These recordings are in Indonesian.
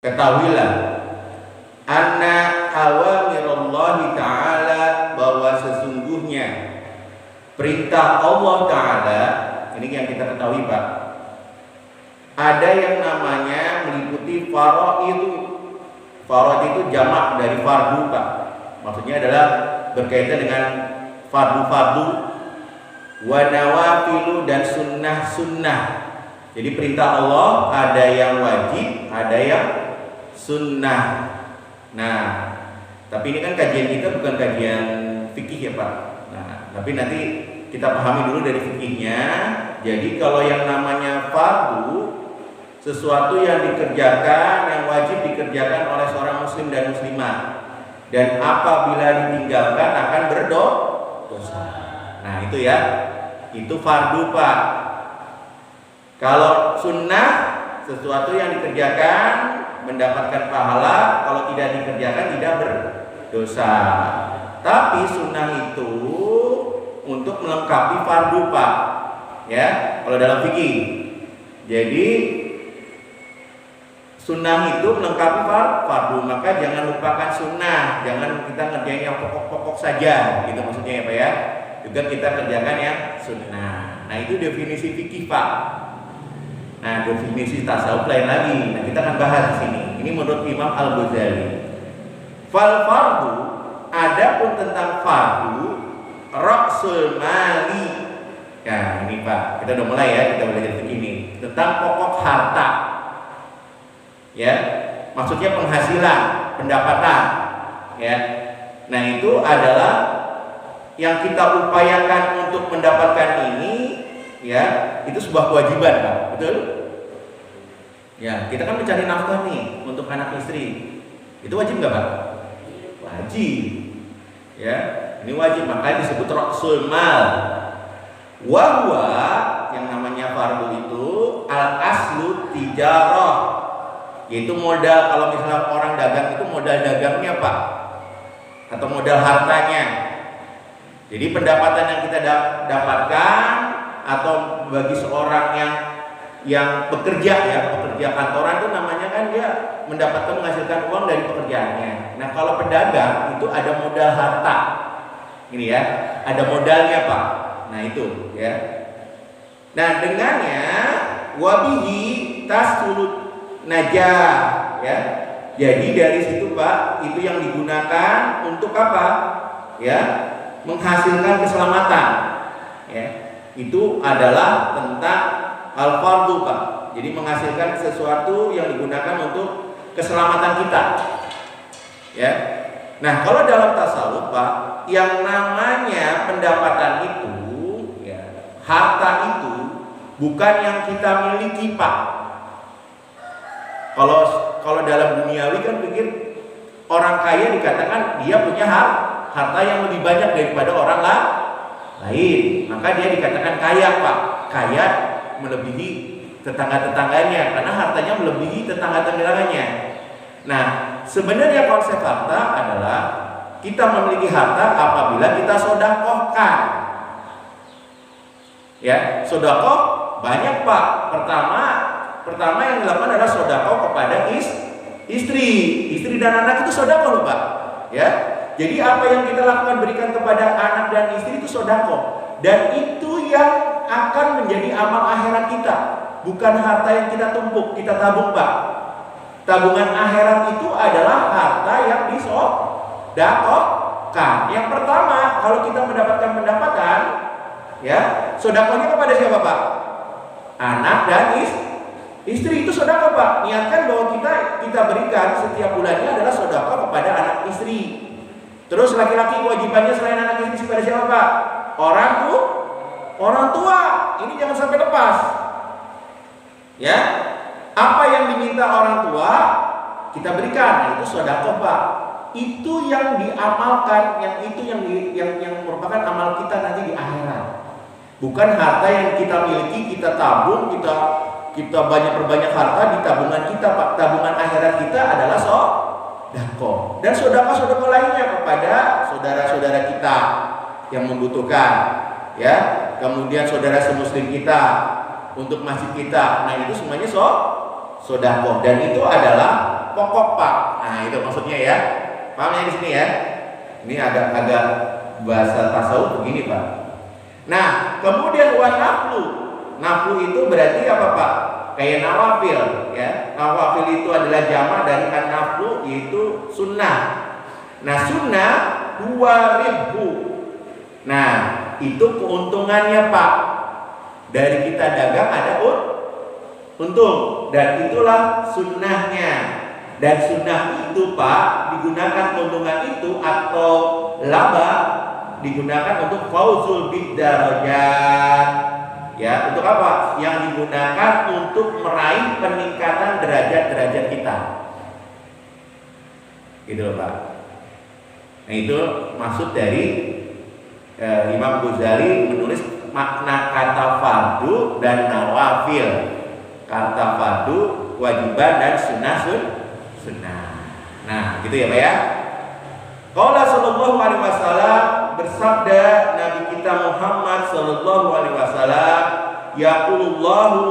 ketahuilah anna awamirallahi ta'ala, bahwa sesungguhnya perintah Allah Ta'ala, ini yang kita ketahui Pak, ada yang namanya meliputi faraid. Faraid itu jamak dari fardu Pak, maksudnya adalah berkaitan dengan fardu-fardu, wa nawafilu, dan sunnah-sunnah. Jadi perintah Allah ada yang wajib, ada yang sunnah. Nah, tapi ini kan kajian kita bukan kajian fikih ya Pak. Nah, tapi nanti kita pahami dulu dari fikihnya. Jadi kalau yang namanya fardu, sesuatu yang dikerjakan, yang wajib dikerjakan oleh seorang muslim dan muslimah, dan apabila ditinggalkan akan berdosa. Nah itu ya, itu fardu Pak. Kalau sunnah, sesuatu yang dikerjakan mendapatkan pahala, kalau tidak dikerjakan tidak berdosa. Tapi sunnah itu untuk melengkapi fardu Pak, ya kalau dalam fikih. Jadi sunnah itu melengkapi fardu, maka jangan lupakan sunnah, jangan kita ngerjain yang pokok-pokok saja, gitu maksudnya ya Pak ya. Juga kita kerjakan yang sunnah. Nah itu definisi fikih Pak. Nah definisi tasawuf lain lagi. Nah kita akan bahas di sini. Ini menurut Imam Al-Ghazali. Fal fardu, adapun tentang fardu, ra'sul mali. Nah ini Pak, kita udah mulai ya, kita belajar begini tentang pokok harta. Ya, maksudnya penghasilan, pendapatan. Ya, nah itu adalah yang kita upayakan untuk mendapatkan ini, ya, itu sebuah kewajiban, Pak. Betul? Ya, kita kan mencari nafkah nih untuk anak istri. Itu wajib nggak, Pak? Wajib. Ya, ini wajib, makanya disebut ra'sul mal. Wahwa, yang namanya fardu itu al-aslu tijarah, yaitu modal. Kalau misalnya orang dagang itu modal dagangnya Pak, atau modal hartanya. Jadi pendapatan yang kita dapatkan, atau bagi seorang yang bekerja ya, pekerja kantoran itu namanya kan dia mendapatkan, menghasilkan uang dari pekerjaannya. Nah kalau pedagang itu ada modal harta, ini ya, ada modalnya Pak. Nah itu ya. Nah dengannya wabihi taslut najah ya. Jadi dari situ Pak, itu yang digunakan untuk apa? Ya, menghasilkan keselamatan. Ya. Itu adalah tentang al-fardu Pak. Jadi menghasilkan sesuatu yang digunakan untuk keselamatan kita. Ya. Nah, kalau dalam tasawuf Pak, yang namanya pendapatan itu, ya, harta itu bukan yang kita miliki Pak. Kalau dalam duniawi kan pikir orang kaya dikatakan dia punya harta yang lebih banyak daripada orang lain, maka dia dikatakan kaya Pak. Kaya melebihi tetangga-tetangganya karena hartanya melebihi tetangga-tetangganya. Nah sebenarnya konsep harta adalah kita memiliki harta apabila kita sodakohkan. Ya, sodakoh banyak Pak. Pertama yang dilakukan adalah sodakoh kepada istri dan anak, itu sodakoh loh Pak. Ya, jadi apa yang kita lakukan berikan kepada anak dan istri itu sodakoh, dan itu yang akan menjadi amal akhirat kita, bukan harta yang kita tumpuk, kita tabung Pak. Tabungan akhirat itu adalah harta yang disodakohkan. Yang pertama, kalau kita mendapatkan pendapatan, ya, sodakohnya kepada siapa Pak? Anak dan istri, itu sodakoh Pak. Niatkan bahwa kita berikan setiap bulannya adalah sodakoh kepada anak istri. Terus laki-laki kewajibannya selain anak istri kepada siapa Pak? Orang tua. Ini jangan sampai lepas. Ya, apa yang diminta orang tua kita berikan. Nah, itu sodakoh Pak. Itu yang diamalkan, yang merupakan amal kita nanti di akhirat. Bukan harta yang kita miliki, kita tabung, kita perbanyak harta di tabungan kita Pak. Tabungan akhirat kita adalah sodakoh. Dan sodakoh lainnya kepada saudara-saudara kita yang membutuhkan, ya. Kemudian saudara semuslim kita, untuk masjid kita. Nah itu semuanya sodakoh, dan itu adalah pokok Pak. Nah itu maksudnya ya. Pahamnya di sini ya. Ini agak bahasa tasawuf begini Pak. Nah kemudian wa naflu. Naflu itu berarti apa Pak? Kayak nawafil ya. Nawafil itu adalah jamak dari an-naflu, yaitu sunnah. Nah sunnah 2.000. Nah itu keuntungannya Pak. Dari kita dagang ada untung, dan itulah sunnahnya. Dan sunnah itu Pak digunakan keuntungan itu atau laba digunakan untuk fauzul bidarajat. Ya, untuk apa? Yang digunakan untuk meraih peningkatan derajat-derajat kita. Gitu loh Pak. Nah itu maksud dari Imam Ghazali menulis makna kata fardu dan nawafil. Kata fardu kewajiban dan sunnah. Nah, gitu ya Pak ya. Qala sallallahu alaihi wasallam, bersabda Nabi kita Muhammad sallallahu alaihi wasallam, yaqulullahu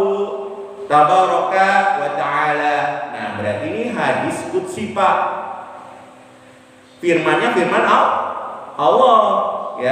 tabaraka wa taala. Nah, berarti ini hadis qudsi Pak. Firman-nya firman Allah.